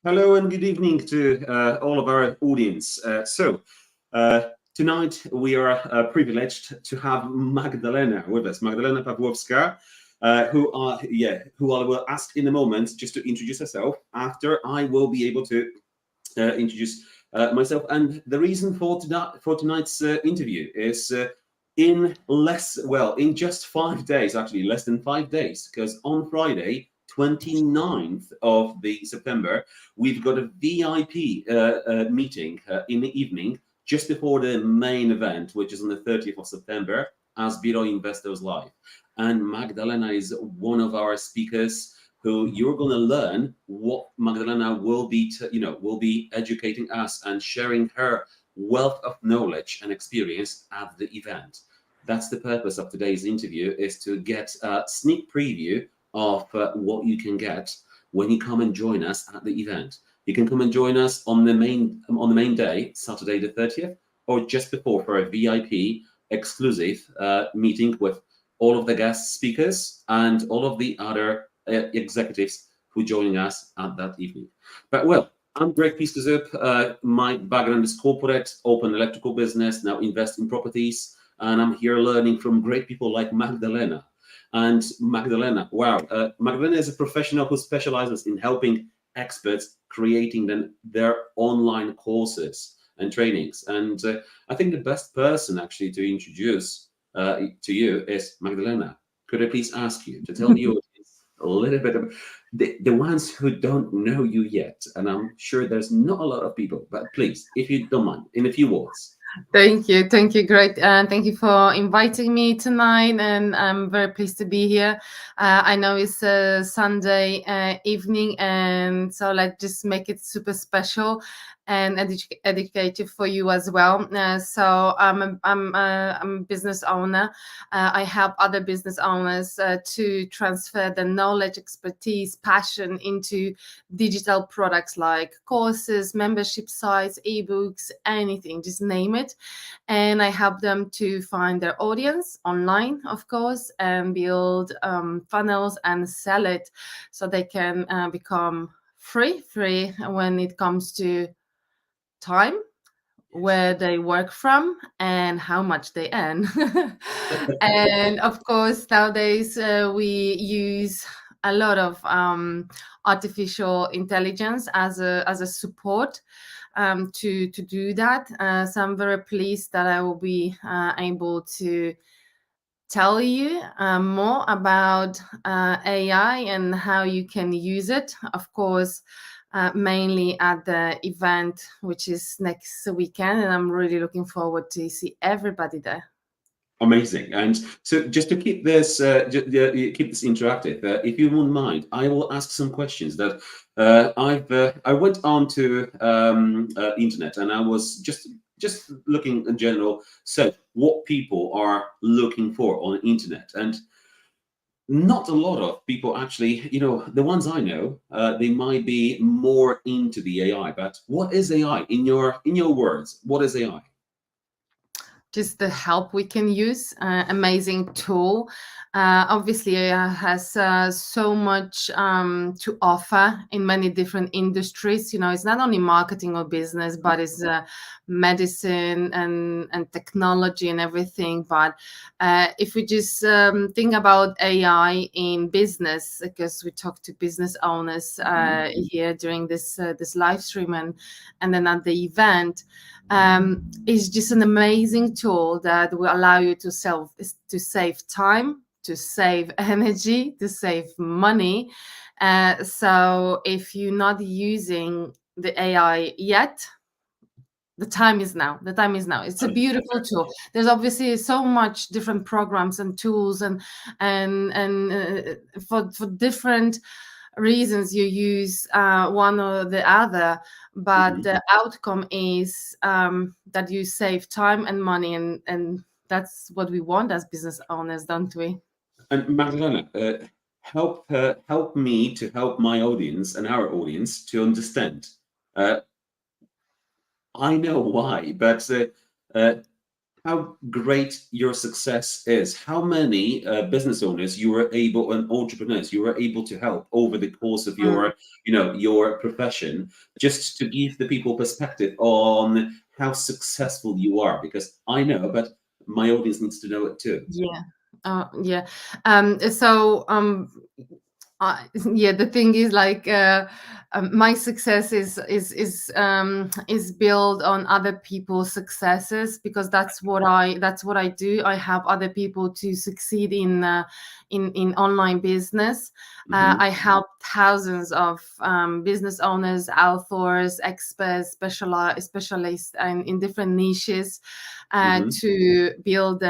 Hello and good evening to all of our audience. Tonight we are privileged to have Magdalena with us, Magdalena Pawlowska, who I will ask in a moment just to introduce herself. After I will be able to introduce myself. And the reason for tonight's interview is in just 5 days, actually less than 5 days, because on Friday, 29th of the September, we've got a VIP meeting in the evening just before the main event, which is on the 30th of September as Biro Investors Live. And Magdalena is one of our speakers who you're going to learn what Magdalena will be educating us and sharing her wealth of knowledge and experience at the event. That's the purpose of today's interview, is to get a sneak preview of what you can get when you come and join us at the event. You can come and join us on the main day, Saturday the 30th, or just before for a VIP exclusive meeting with all of the guest speakers and all of the other executives who are joining us at that evening. But well, I'm Greg Piskazup. My background is corporate, open electrical business, now invest in properties, and I'm here learning from great people like Magdalena. And Magdalena, wow, Magdalena is a professional who specializes in helping experts creating their online courses and trainings. And I think the best person actually to introduce to you is Magdalena. Could I please ask you to tell the audience a little bit of the ones who don't know you yet? And I'm sure there's not a lot of people, but please, if you don't mind, in a few words. Thank you, great, and thank you for inviting me tonight. And I'm very pleased to be here. I know it's a Sunday evening, and so let's just make it super special and educative for you as well. So I'm a business owner. I help other business owners to transfer the knowledge, expertise, passion into digital products like courses, membership sites, ebooks, anything, just name it. And I help them to find their audience online, of course, and build funnels and sell it so they can become free when it comes to time, where they work from, and how much they earn. And of course, nowadays we use a lot of artificial intelligence as a support to do that. So I'm very pleased that I will be able to tell you more about AI and how you can use it. Of course, mainly at the event, which is next weekend, and I'm really looking forward to see everybody there. Amazing. And so just to keep this interactive, if you wouldn't mind, I will ask some questions that I went on to internet, and I was just looking in general, so what people are looking for on the internet. And not a lot of people actually, the ones I know, they might be more into the AI. But what is AI in your words? What is AI? Just the help we can use, amazing tool. Obviously, AI has so much to offer in many different industries. It's not only marketing or business, but it's medicine and technology and everything. But if we just think about AI in business, because we talk to business owners here during this live stream and then at the event, it's just an amazing tool that will allow you to save time, to save energy, to save money. So if you're not using the AI yet, the time is now. It's a beautiful tool. There's obviously so much different programs and tools and for different reasons you use one or the other, but the outcome is that you save time and money, and that's what we want as business owners, don't we? And Magdalena, help me to help my audience and our audience to understand. I know why, but how great your success is. How many business owners you were able, and entrepreneurs you were able to help over the course of Mm, your, your profession, just to give the people perspective on how successful you are. Because I know, but my audience needs to know it too. yeah. Yeah. So yeah, the thing is like my success is built on other people's successes, because that's what I do. I help other people to succeed in online business. Hmm. I help thousands of business owners, authors, experts, specialists, and in different niches Hmm. to build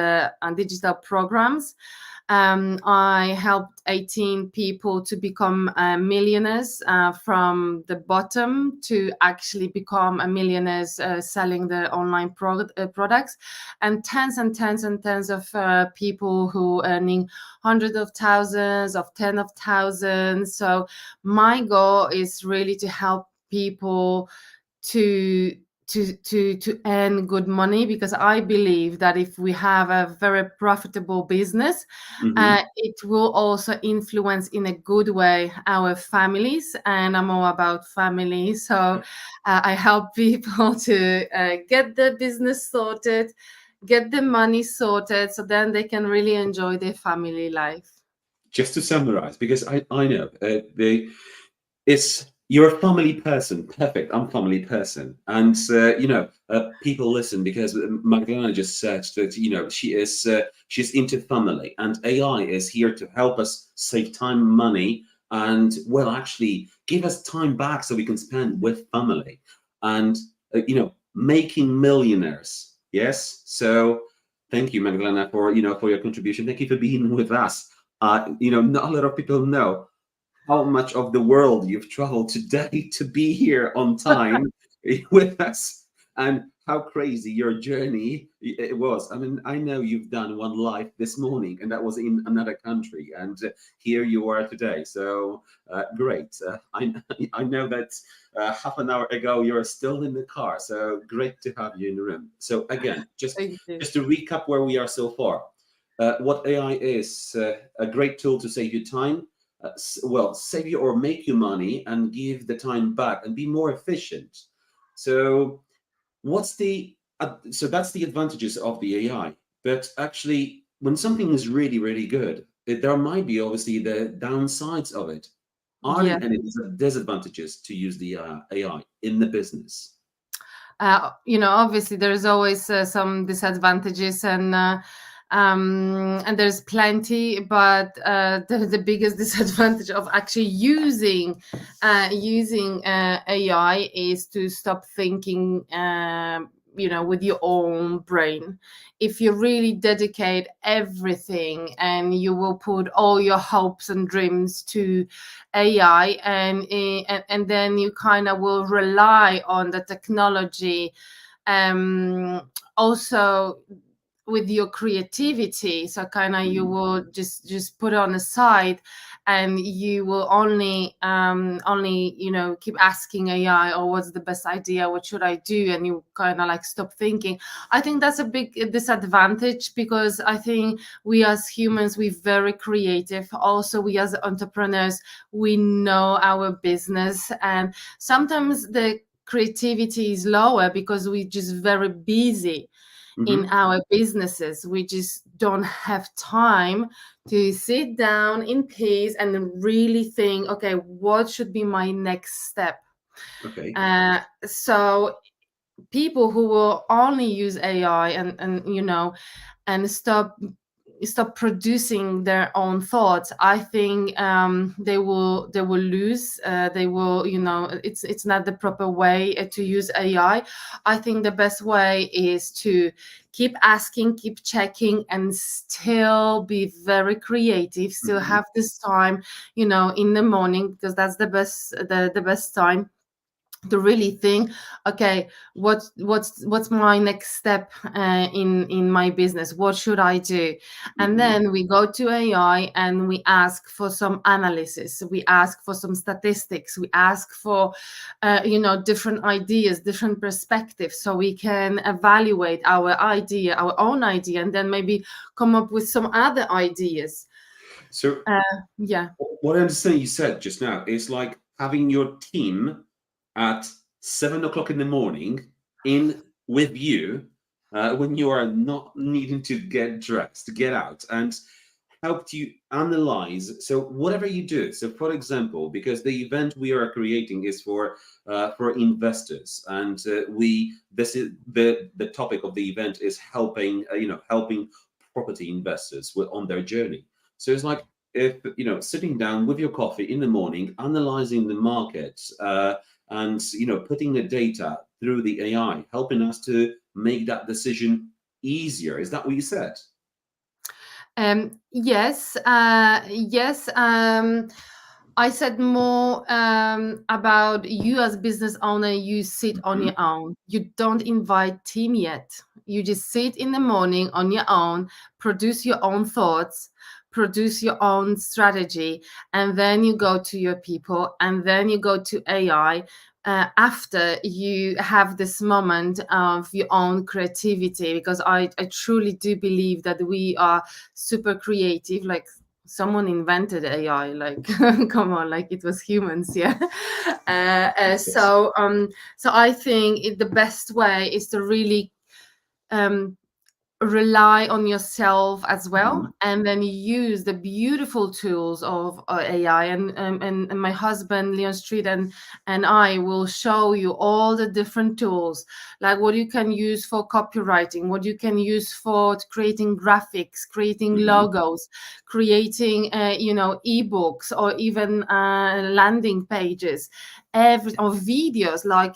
digital programs. I helped 18 people to become millionaires from the bottom to actually become a millionaires selling their online products, and tens of people who earning hundreds of thousands, of tens of thousands. So my goal is really to help people to to earn good money, because I believe that if we have a very profitable business, Hmm. it will also influence in a good way our families, and I'm all about family. So I help people to get the business sorted, get the money sorted, so then they can really enjoy their family life. Just to summarize, because I know it's you're a family person. Perfect. I'm a family person, and people listen because Magdalena just said that she's into family, and AI is here to help us save time, money, and well, actually give us time back so we can spend with family, and making millionaires. Yes. So thank you, Magdalena, for your contribution. Thank you for being with us. Not a lot of people know how much of the world you've traveled today to be here on time with us, and how crazy your journey it was. I mean, I know you've done one live this morning, and that was in another country, and here you are today. So great. I know that half an hour ago you were still in the car. So great to have you in the room. So again, just Thank you. just to recap where we are so far. What AI is, a great tool to save you time, well, save you or make you money and give the time back and be more efficient. So so that's the advantages of the AI. But actually, when something is really, really good, there might be obviously the downsides of it. Are Yeah. there any disadvantages to use the AI in the business? Obviously there's always some disadvantages, and there's plenty, but the biggest disadvantage of actually using AI is to stop thinking with your own brain. If you really dedicate everything and you will put all your hopes and dreams to AI, and then you kind of will rely on the technology, also with your creativity, so kind of you Mhm. will just put it on the side, and you will only keep asking AI, or what's the best idea, what should I do, and you kind of like stop thinking. I think that's a big disadvantage, because I think we as humans, we're very creative. Also, we as entrepreneurs, we know our business, and sometimes the creativity is lower because we're just very busy in Mhm. our businesses. We just don't have time to sit down in peace and really think, okay, what should be my next step? Okay. So people who will only use AI and stop producing their own thoughts, I think they will lose. They will, it's not the proper way to use AI. I think the best way is to keep asking, keep checking, and still be very creative, still Mhm. have this time in the morning, because that's the best time to really think, okay, what's my next step in my business, what should I do? And Mhm. then we go to AI and we ask for some analysis, we ask for some statistics, we ask for different ideas, different perspectives, so we can evaluate our own idea, and then maybe come up with some other ideas. So Yeah. what I understand you said just now is like having your team at 7 o'clock in the morning in with you when you are not needing to get dressed, to get out, and helped you analyze. So whatever you do. So for example, because the event we are creating is for investors, and we this is the topic of the event is helping helping property investors on their journey. So it's like if sitting down with your coffee in the morning, analyzing the market, and putting the data through the AI, helping us to make that decision easier. Is that what you said? Yes, yes. I said more about you as business owner. You sit on Mhm. your own. You don't invite team yet. You just sit in the morning on your own, produce your own thoughts, produce your own strategy, and then you go to your people, and then you go to AI. After you have this moment of your own creativity, because I truly do believe that we are super creative, like someone invented AI, like come on, like it was humans, yeah. Yes. So I think the best way is to really um rely on yourself as well, Mhm. and then use the beautiful tools of AI. And my husband Leon Street and I will show you all the different tools, like what you can use for copywriting, what you can use for creating graphics, creating Mhm. logos, creating ebooks, or even landing pages, every or videos. Like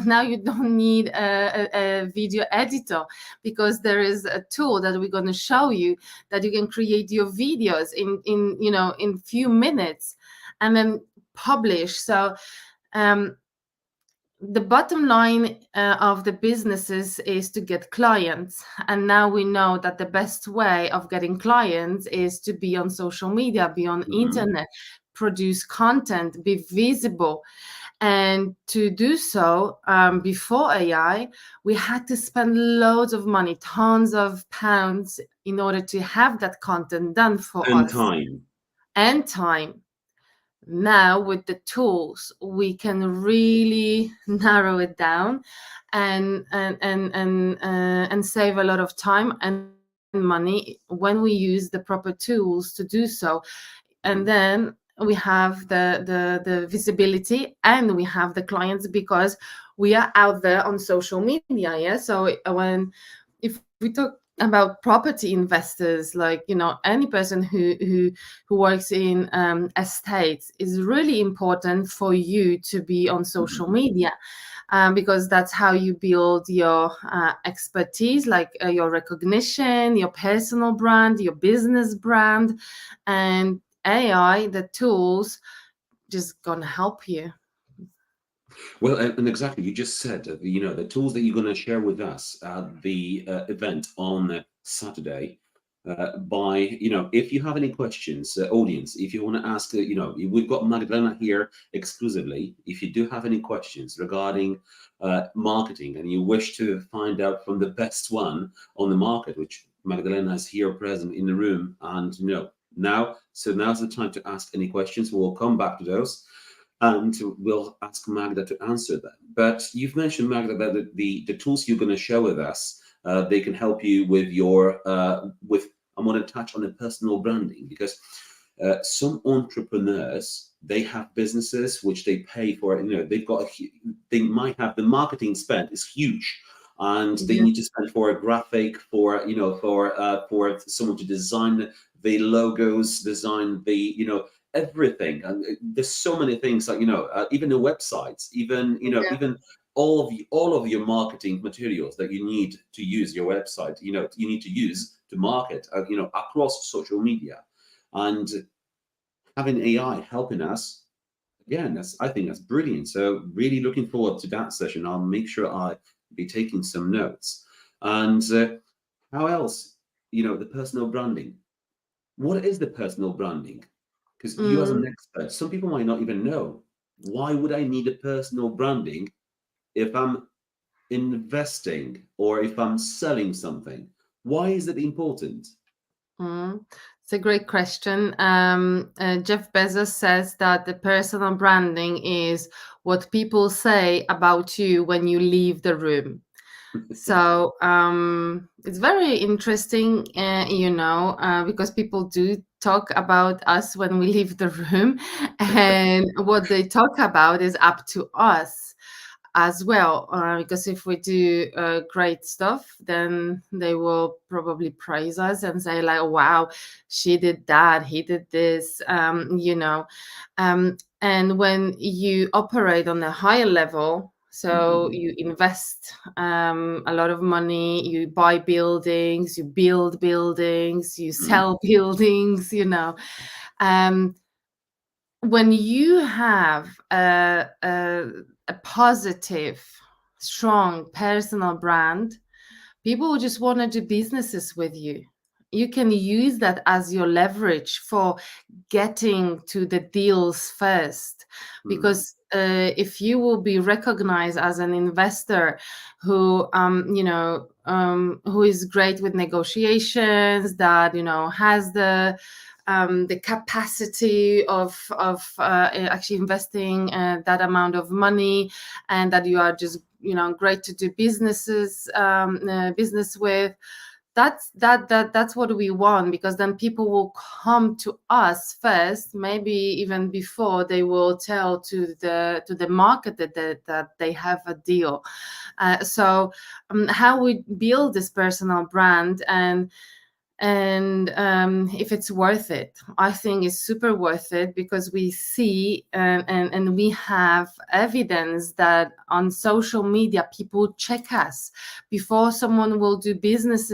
now you don't need a video editor, because there is a tool that we're going to show you that you can create your videos in few minutes and then publish. So um, the bottom line of the businesses is to get clients, and now we know that the best way of getting clients is to be on social media, be on Mhm. internet, produce content, be visible. And to do so, before AI, we had to spend loads of money, tons of pounds, in order to have that content done for And us, time. and time. Now, with the tools, we can really narrow it down and save a lot of time and money when we use the proper tools to do so. And Mhm. then we have the visibility, and we have the clients, because we are out there on social media. Yeah, so when if we talk about property investors, like any person who works in estates, is really important for you to be on social Mhm. media, because that's how you build your expertise, like your recognition, your personal brand, your business brand. And AI, the tools, just gonna help you. Well, and exactly, you just said the tools that you're going to share with us at the event on Saturday. By if you have any questions, audience, if you want to ask, we've got Magdalena here exclusively. If you do have any questions regarding marketing and you wish to find out from the best one on the market, which Magdalena is here present in the room, and now's the time to ask any questions. We'll come back to those, and we'll ask Magda to answer them. But you've mentioned, Magda, that the tools you're going to share with us, they can help you with your with. I want to touch on the personal branding, because some entrepreneurs, they have businesses which they pay for. They've got they might have, the marketing spend is huge, and they Yeah. need to spend for a graphic, for someone to design the logos, design the everything. And there's so many things, like even the websites, even Yeah. even all of your marketing materials that you need to use your website, you need to use to market across social media. And having AI helping us again, I think that's brilliant. So really looking forward to that session. I'll make sure I be taking some notes. And how else? The personal branding. What is the personal branding? Because you as an Mm, expert, some people might not even know. Why would I need a personal branding if I'm investing or if I'm selling something? Why is it important? mm. It's a great question. Jeff Bezos says that the personal branding is what people say about you when you leave the room. So it's very interesting, because people do talk about us when we leave the room, and what they talk about is up to us as well. Because if we do great stuff, then they will probably praise us and say like, "Wow, she did that, he did this," and when you operate on a higher level, so Mhm, you invest a lot of money, you buy buildings, you build buildings, you mhm, sell buildings, um, when you have a positive, strong personal brand, people will just want to do businesses with you. You can use that as your leverage for getting to the deals first, mhm, because if you will be recognized as an investor who is great with negotiations, that has the capacity of actually investing that amount of money, and that you are just great to do business with. That's what we want, because then people will come to us first, maybe even before they will tell to the market that they have a deal. So how we build this personal brand, and if it's worth it, I think it's super worth it, because we see and we have evidence that on social media people check us before someone will do business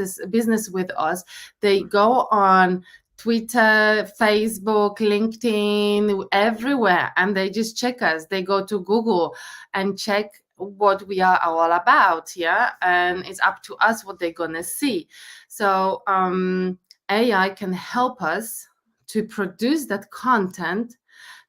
with us. They go on Twitter, Facebook, LinkedIn, everywhere, and they just check us. They go to Google and check what we are all about, yeah, and it's up to us what they're gonna see. So AI can help us to produce that content.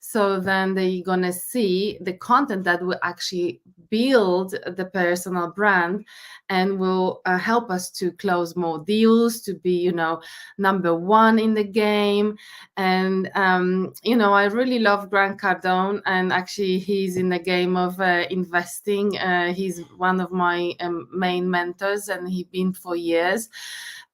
So then they're gonna see the content that will actually build the personal brand, and will help us to close more deals, to be, number one in the game. And I really love Grant Cardone, and actually he's in the game of investing. He's one of my main mentors, and he's been for years.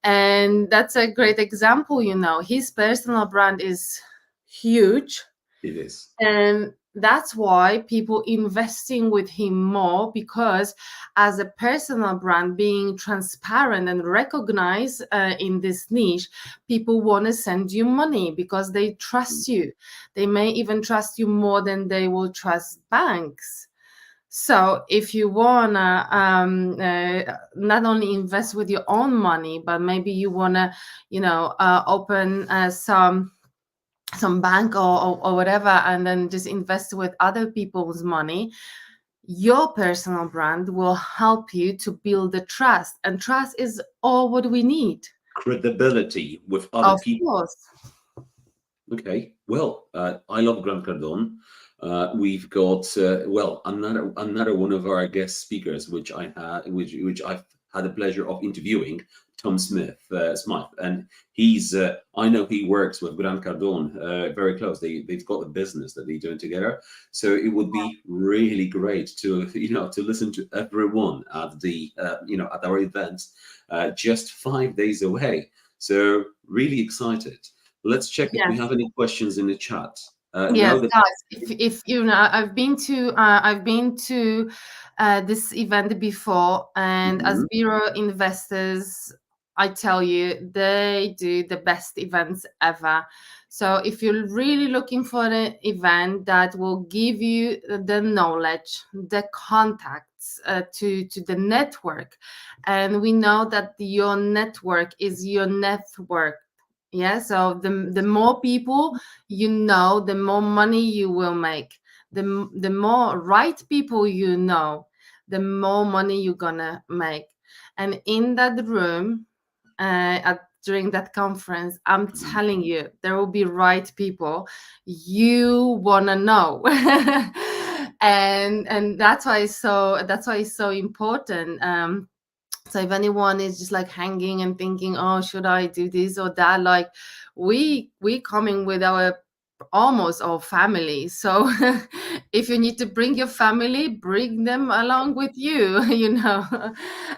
And that's a great example. His personal brand is huge, it is. and that's why people investing with him more, because as a personal brand, being transparent and recognized in this niche, people want to send you money because they trust you. They may even trust you more than they will trust banks. So if you wanna not only invest with your own money, but maybe you wanna, open some bank or whatever, and then just invest with other people's money, your personal brand will help you to build the trust, and trust is all what we need. Credibility with other Of people. course. Okay, well, I love Grant Cardone. We've got another one of our guest speakers, which I've had the pleasure of interviewing, Tom Smith, and he's I know he works with Grant Cardone very close. They've got a business that they're doing together, so it would be really great to to listen to everyone at the at our event, just 5 days away. So really excited. Let's check if we Yes. have any questions in the chat. Yes, Now that guys. If I've been to this event before, and as Mhm. bureau investors, I tell you, they do the best events ever. So if you're really looking for an event that will give you the knowledge, the contacts to the network, and we know that your network is your network. Yeah, so the more people the more money you will make. the more right people you know, the more money you're gonna make. And in that room, during that conference, I'm Mhm. telling you, there will be right people you wanna know. And that's why it's so important. So if anyone is just like hanging and thinking, oh, should I do this or that, like we coming with our almost all family. So if you need to bring your family, bring them along with you.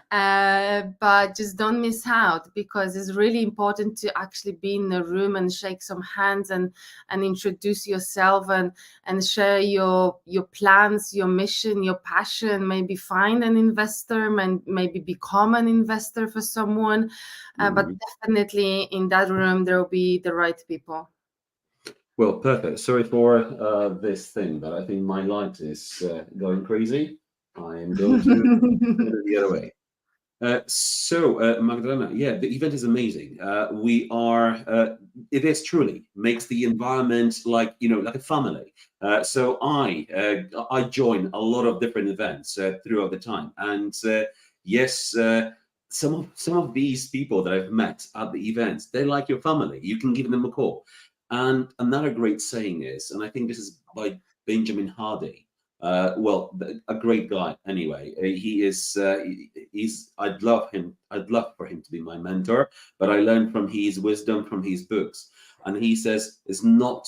But just don't miss out, because it's really important to actually be in the room and shake some hands and introduce yourself and share your plans, your mission, your passion. Maybe find an investor, and maybe become an investor for someone. But Mhm. definitely in that room there will be the right people. Well, perfect. Sorry for this thing, but I think my light is going crazy. I am going to put it the other way. Magdalena, yeah, the event is amazing. It is truly makes the environment like, like a family. I join a lot of different events throughout the time, and yes, some of these people that I've met at the events, they're like your family. You can give them a call. And another great saying is, and I think this is by Benjamin Hardy. A great guy. Anyway, he's. I'd love him. I'd love for him to be my mentor. But I learned from his wisdom, from his books, and he says it's not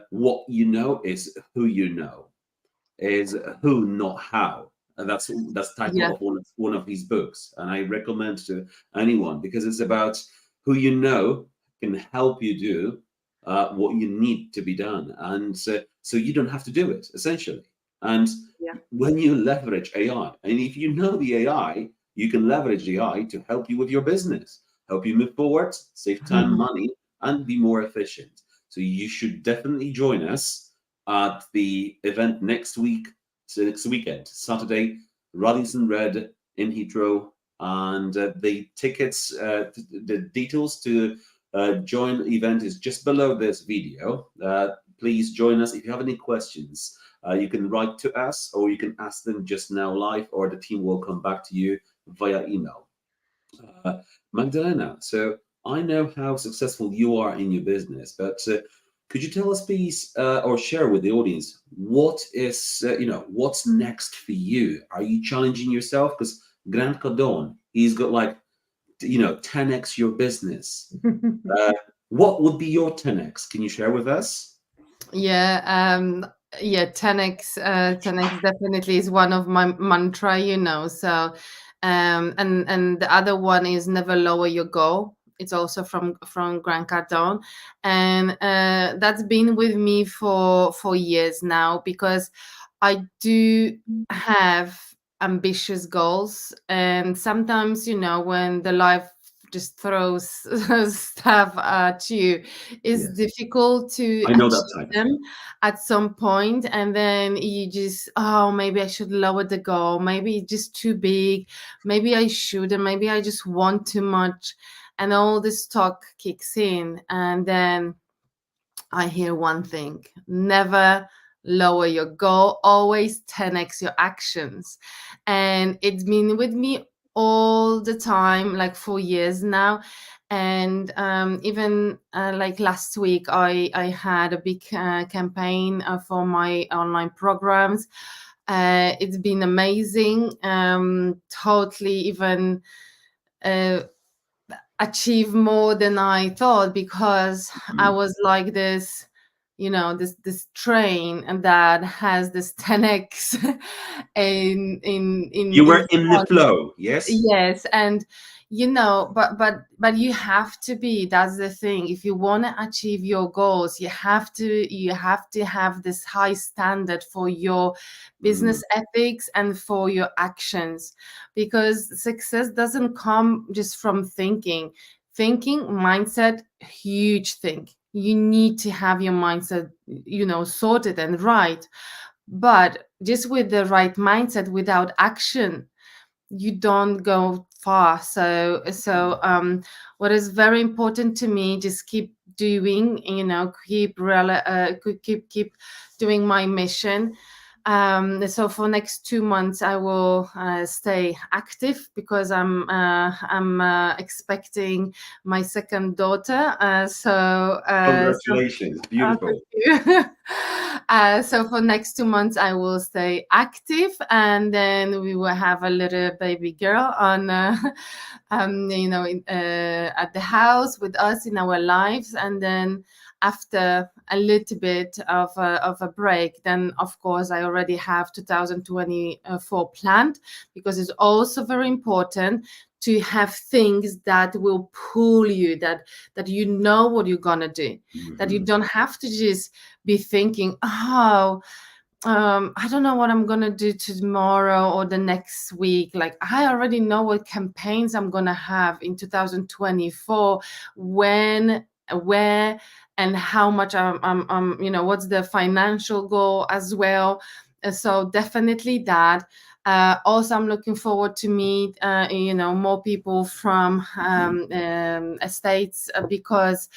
what you know, is who you know, is who, not how. And that's the title Yeah. of one of his books, and I recommend to anyone, because it's about who you know can help you do what you need to be done, and so you don't have to do it essentially. And Yeah. when you leverage AI, and if you know the AI, you can leverage the AI to help you with your business, help you move forward, save time, money, and be more efficient. So you should definitely join us at the event next week, so next weekend, Saturday, Radisson Red in Heathrow. And the tickets, the details to join the event is just below this video. Please join us. If you have any questions, you can write to us, or you can ask them just now live, or the team will come back to you via email. Uh, Magdalena, so I know how successful you are in your business, but could you tell us, please, or share with the audience, what's next for you? Are you challenging yourself? Because Grant Cardone, he's got like, 10x your business. Uh, what would be your 10x? Can you share with us? Yeah, yeah, 10x definitely is one of my mantra, So, and the other one is never lower your goal. It's also from Grant Cardone, and that's been with me for years now, because I do have ambitious goals, and sometimes, when the life just throws stuff at you, it's Yes, difficult to I know that achieve type. them at some point, and then you just, oh, maybe I should lower the goal, maybe it's just too big, maybe I shouldn't, maybe I just want too much, and all this talk kicks in, and then I hear one thing: never lower your goal, always 10x your actions. And it's been with me all the time, like for years now. And even like last week, I had a big campaign for my online programs. It's been amazing. Totally, even. Uh, Achieve more than I thought, because I Mhm. was like this, this train, and that has this 10x You in were in the front. flow, yes? Yes, and but you have to be. That's the thing. If you want to achieve your goals, you have to have this high standard for your Mm, business ethics and for your actions, because success doesn't come just from thinking. Thinking, mindset, huge thing. You need to have your mindset, sorted and right. But just with the right mindset without action, you don't go far. So what is very important to me, just keep doing, keep doing my mission. So for next 2 months, I will stay active because I'm expecting my second daughter. So Congratulations. thank Beautiful. you. So for next 2 months, I will stay active, and then we will have a little baby girl on, at the house with us in our lives, and then after a little bit of a break, then of course I already have 2024 planned, because it's also very important to have things that will pull you, that you know what you're gonna do, that you don't have to just be thinking, oh, I don't know what I'm gonna do tomorrow or the next week. Like, I already know what campaigns I'm gonna have in 2024, when, where, and how much what's the financial goal as well. So definitely that. Also, I'm looking forward to meet more people from estates, because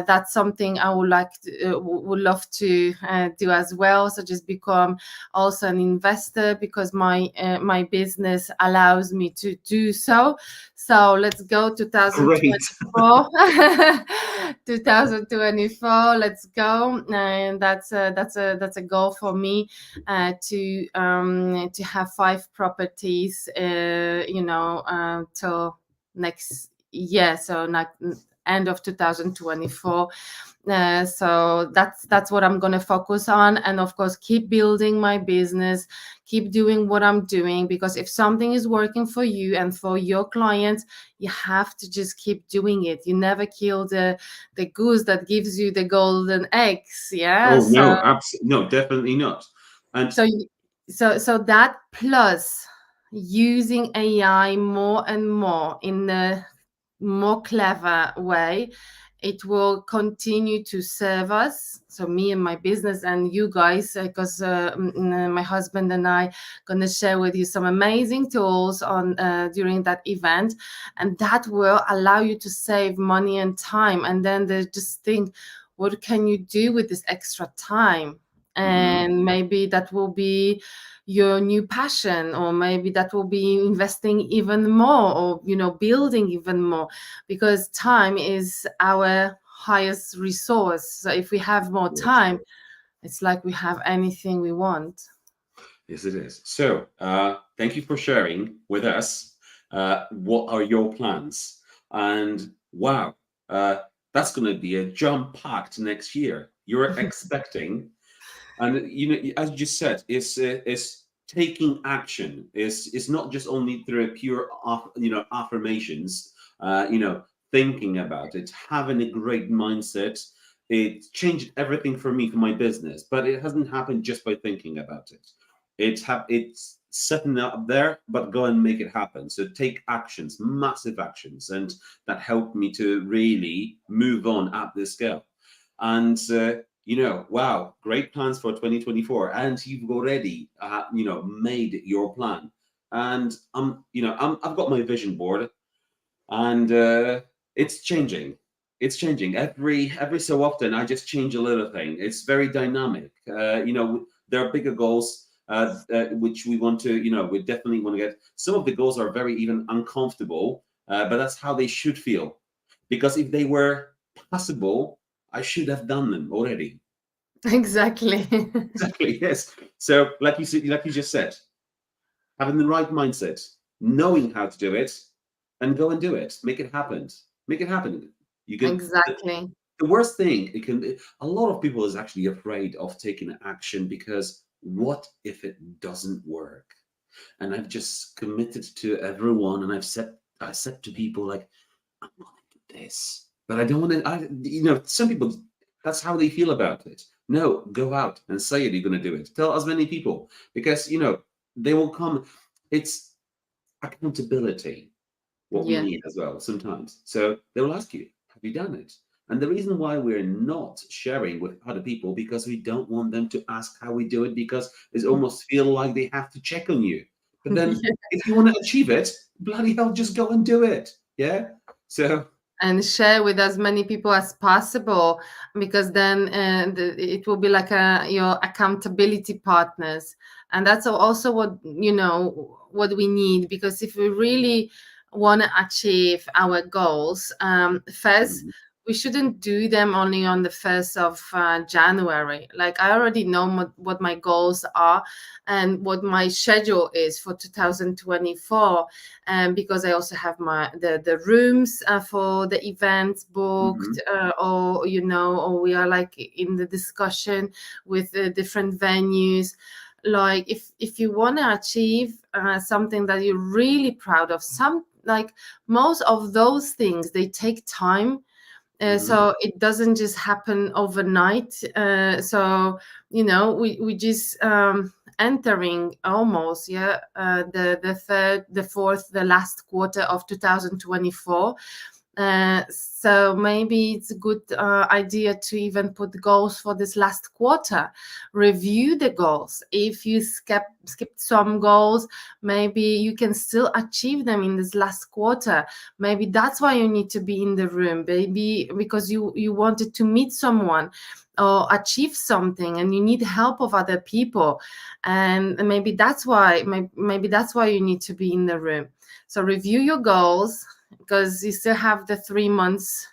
that's something I would love to do as well. So just become also an investor, because my business allows me to do so. So let's go Great. 2024. 2024, let's go. And that's a goal for me, to have 5 properties, till next year, so not end of 2024. So that's what I'm going to focus on, and of course keep building my business, keep doing what I'm doing, because if something is working for you and for your clients, you have to just keep doing it. You never kill the goose that gives you the golden eggs. Yeah. Oh So no, absolutely no, definitely not. And so so that, plus using AI more and more in a more clever way, it will continue to serve us, so me and my business and you guys, because my husband and I gonna share with you some amazing tools on during that event, and that will allow you to save money and time. And then they just think, what can you do with this extra time? And maybe that will be your new passion, or maybe that will be investing even more, or building even more, because time is our highest resource. So if we have more yes, time, it's like we have anything we want. yes, it is. So thank you for sharing with us what are your plans. And wow, that's going to be a jam-packed next year. You're expecting. And as you just said, it's taking action. It's not just only through pure affirmations. Thinking about it, having a great mindset. It changed everything for me, for my business. But it hasn't happened just by thinking about it. It's setting up there, but go and make it happen. So take actions, massive actions, and that helped me to really move on at this scale. And wow, great plans for 2024, and you've already made your plan. And I've got my vision board, and it's changing. It's changing every so often. I just change a little thing. It's very dynamic. There are bigger goals which we want to, we definitely want to get. Some of the goals are very even uncomfortable, but that's how they should feel, because if they were possible, I should have done them already. Exactly. Exactly. Yes. So, like you said, like you just said, having the right mindset, knowing how to do it, and go and do it. Make it happen. Make it happen. You can. Exactly. The worst thing it can. A lot of people is actually afraid of taking action, because what if it doesn't work? And I've just committed to everyone, and I said to people like, I'm going to do this, but I don't want to. Some people, that's how they feel about it. No, go out and say it. You're going to do it. Tell as many people, because they will come. It's accountability, what we Yeah. need as well sometimes. So they will ask you, have you done it? And the reason why we're not sharing with other people, because we don't want them to ask how we do it, because it's almost feel like they have to check on you. But then if you want to achieve it, bloody hell, just go and do it. Yeah. So and share with as many people as possible, because then it will be like your accountability partners. And that's also what, what we need, because if we really want to achieve our goals, first, Mhm. we shouldn't do them only on the 1st of January. Like, I already know what my goals are and what my schedule is for 2024, because I also have the rooms for the events booked, Mhm. or or we are like in the discussion with the different venues. Like, if you want to achieve something that you're really proud of, some like most of those things, they take time. Mhm. So it doesn't just happen overnight. So we just entering almost, the third, the fourth, the last quarter of 2024. So maybe it's a good idea to even put goals for this last quarter. Review the goals. If you skipped some goals, maybe you can still achieve them in this last quarter. Maybe that's why you need to be in the room, maybe because you wanted to meet someone or achieve something, and you need help of other people, and maybe that's why, maybe that's why you need to be in the room. So review your goals, because you still have the 3 months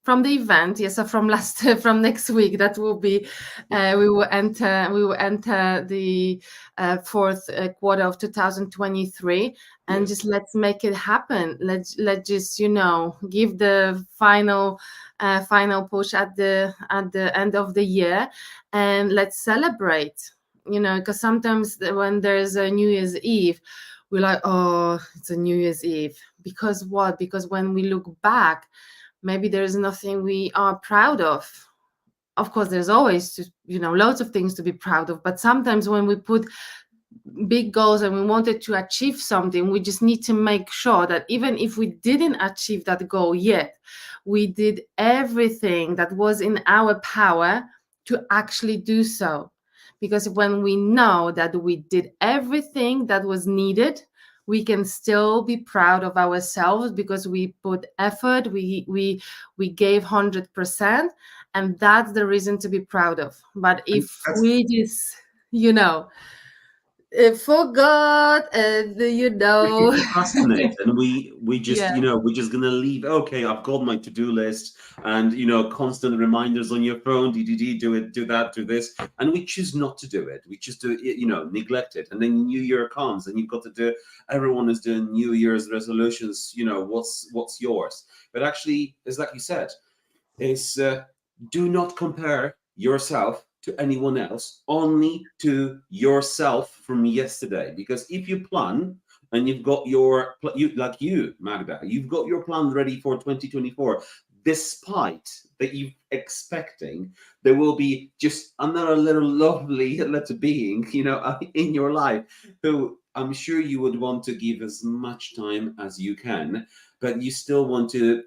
from the event. Yes, so from last from next week, that will be we will enter the fourth quarter of 2023, and Yes. just let's make it happen. Let's just give the final push at the end of the year, and let's celebrate. Because sometimes when there's a New Year's Eve, we're like, oh, it's a New Year's Eve. Because what? Because when we look back, maybe there's nothing we are proud of. Of course, there's always loads of things to be proud of, but sometimes when we put big goals and we wanted to achieve something, we just need to make sure that even if we didn't achieve that goal yet, we did everything that was in our power to actually do so. Because when we know that we did everything that was needed, we can still be proud of ourselves, because we put effort, we gave 100%, and that's the reason to be proud of. But And if that's we just you know forgot, and if we procrastinate and we just yeah, we're just gonna leave. Okay, I've got my to-do list, and constant reminders on your phone. Do it, do that, do this, and we choose not to do it. We just do it, neglect it, and then New Year comes, and you've got to do. Everyone is doing New Year's resolutions. What's yours? But actually, it's like you said, is do not compare yourself to anyone else, only to yourself from yesterday. Because if you plan and you've got like you, Magda, you've got your plan ready for 2024, despite that you expecting there will be just another little lovely little being, in your life, who I'm sure you would want to give as much time as you can, but you still want to,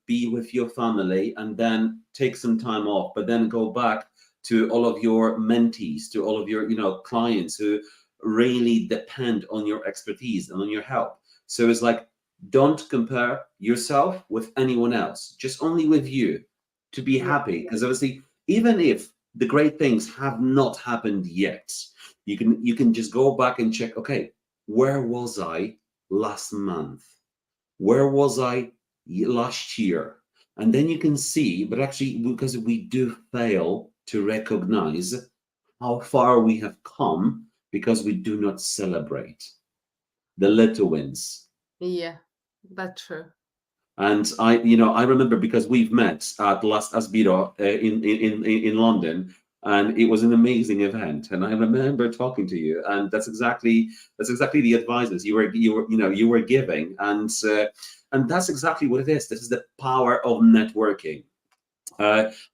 be with your family and then take some time off, but then go back to all of your mentees, to all of your, clients who really depend on your expertise and on your help. So it's like, don't compare yourself with anyone else, just only with you, to be yeah, happy. Because obviously, even if the great things have not happened yet, you can just go back and check, okay, where was I last month? Where was I last year? And then you can see, but actually, because we do fail to recognize how far we have come, because we do not celebrate the little wins. yeah, that's true. And I remember, because we've met at last Asbiro in London, and it was an amazing event. And I remember talking to you, and that's exactly the advices you were giving, and that's exactly what it is. This is the power of networking.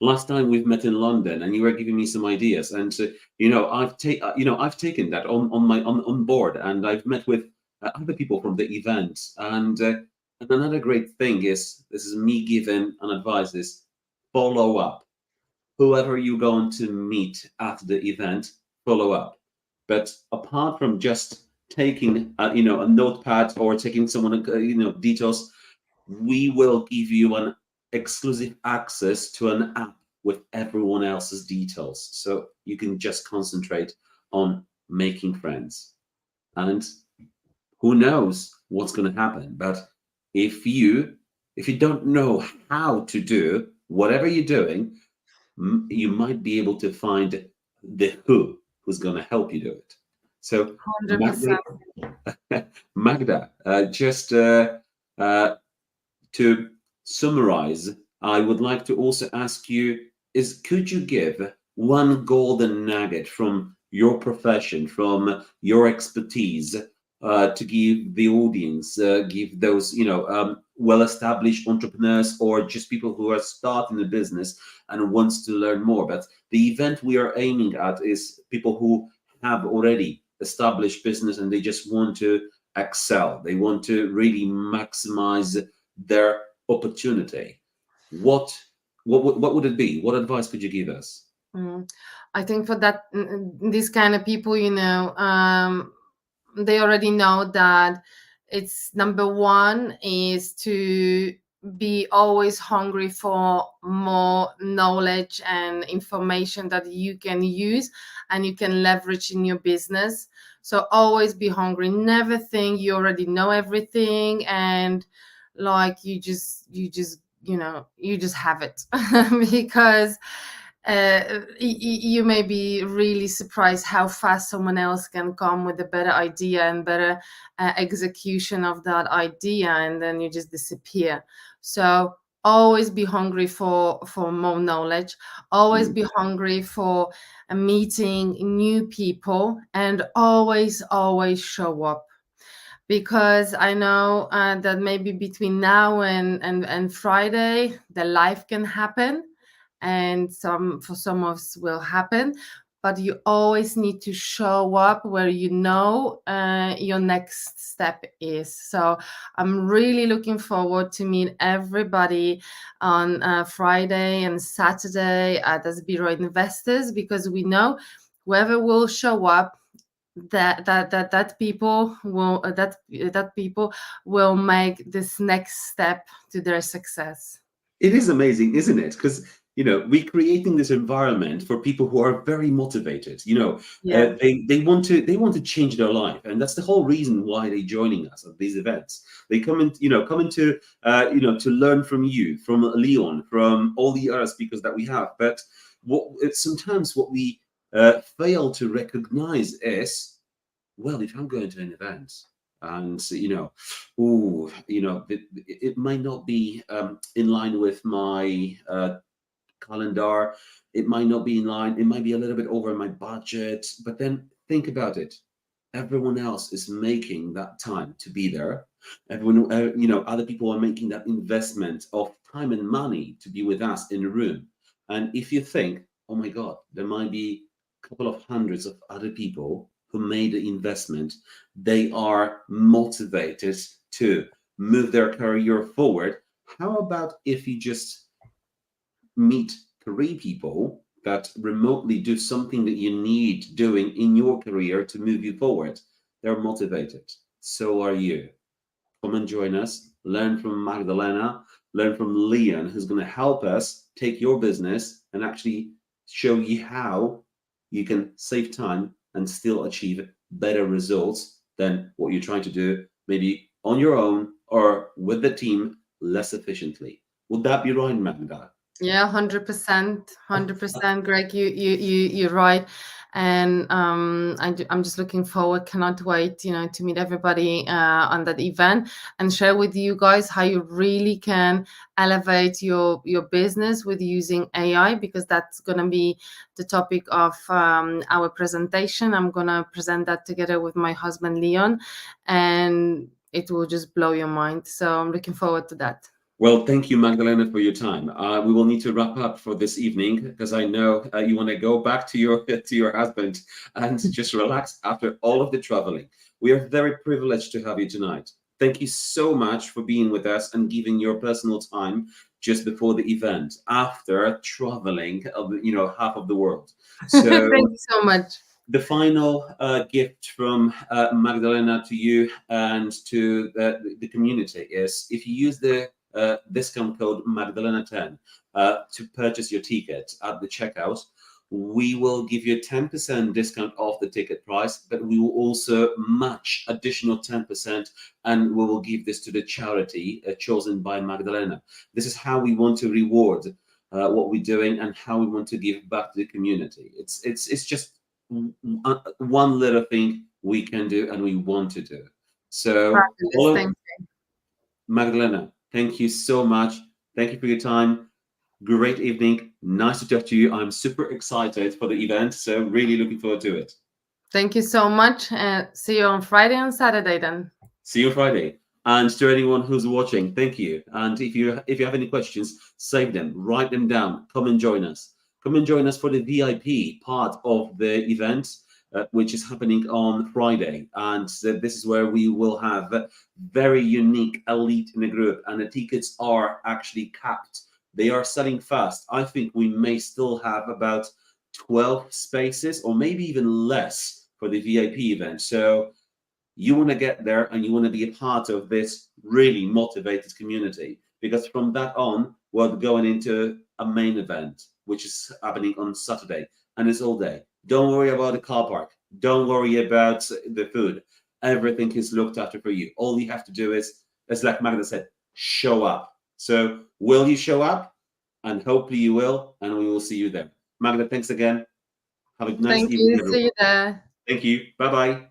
Last time we've met in London, and you were giving me some ideas, and I've taken that on board, and I've met with other people from the event, and another great thing is, this is me giving an advice, is follow up. Whoever you're going to meet at the event, follow up. But apart from just taking a notepad or taking someone details, we will give you an exclusive access to an app with everyone else's details. So you can just concentrate on making friends. And who knows what's going to happen? But if you don't know how to do whatever you're doing, you might be able to find the who's going to help you do it. So 100%. Magda, just to summarize, I would like to also ask you, could you give one golden nugget from your profession, from your expertise, to give the audience, give those, well-established entrepreneurs or just people who are starting a business and wants to learn more? But the event we are aiming at is people who have already established business and they just want to excel. They want to really maximize their opportunity. What would it be? What advice could you give us? I think for that, these kind of people, they already know that it's number one is to be always hungry for more knowledge and information that you can use and you can leverage in your business. So always be hungry. Never think you already know everything and like you just have it because you may be really surprised how fast someone else can come with a better idea and better execution of that idea, and then you just disappear. So always be hungry for more knowledge. Always be hungry for meeting new people, and always show up. Because I know that maybe between now and Friday, the life can happen, and for some of us will happen. But you always need to show up where your next step is. So I'm really looking forward to meet everybody on Friday and Saturday at Zbiro Investors, because we know whoever will show up, that people will make this next step to their success. It is amazing, isn't it? Because we're creating this environment for people who are very motivated. Yeah. They want to change their life, and that's the whole reason why they're joining us at these events. They come in, to learn from you, from Leon, from all the other speakers that we have. But sometimes what we fail to recognize is, well, if I'm going to an event and it might not be in line with my calendar, it might not be in line, it might be a little bit over my budget, but then think about it. Everyone else is making that time to be there. Everyone, other people are making that investment of time and money to be with us in a room. And if you think, oh my God, there might be a couple of hundreds of other people who made the investment, they are motivated to move their career forward. How about if you just meet 3 people that remotely do something that you need doing in your career to move you forward? They're motivated. So are you. Come and join us. Learn from Magdalena. Learn from Leon, who's going to help us take your business and actually show you how you can save time and still achieve better results than what you're trying to do, maybe on your own or with the team, less efficiently. Would that be right, Magda? Yeah, 100%, Greg. You're right, and I'm just looking forward. Cannot wait, to meet everybody on that event and share with you guys how you really can elevate your business with using AI, because that's gonna be the topic of our presentation. I'm gonna present that together with my husband Leon, and it will just blow your mind. So I'm looking forward to that. Well, thank you, Magdalena, for your time. We will need to wrap up for this evening because I know you want to go back to your husband and just relax after all of the traveling. We are very privileged to have you tonight. Thank you so much for being with us and giving your personal time just before the event after traveling, half of the world. So Thank you so much. the final gift from Magdalena to you and to the community is, if you use the discount code Magdalena10 to purchase your ticket at the checkout, we will give you a 10% discount off the ticket price, but we will also match additional 10%, and we will give this to the charity chosen by Magdalena. This is how we want to reward what we're doing and how we want to give back to the community. It's just one little thing we can do and we want to do. So, Fabulous. Thank Magdalena, thank you so much. Thank you for your time. Great evening. Nice to talk to you. I'm super excited for the event, so really looking forward to it. Thank you so much. See you on Friday and Saturday then. See you Friday. And to anyone who's watching, thank you. And if you have any questions, save them, write them down. Come and join us. Come and join us for the VIP part of the event, which is happening on Friday. And this is where we will have a very unique elite in the group, and the tickets are actually capped. They are selling fast. I think we may still have about 12 spaces or maybe even less for the VIP event. So you want to get there and you want to be a part of this really motivated community, because from that on, we're going into a main event, which is happening on Saturday, and it's all day. Don't worry about the car park. Don't worry about the food. Everything is looked after for you. All you have to do is, as like Magda said, show up. So will you show up? And hopefully you will, and we will see you there. Magda, thanks again. Have a nice evening, everyone. See you there. Thank you. Bye-bye.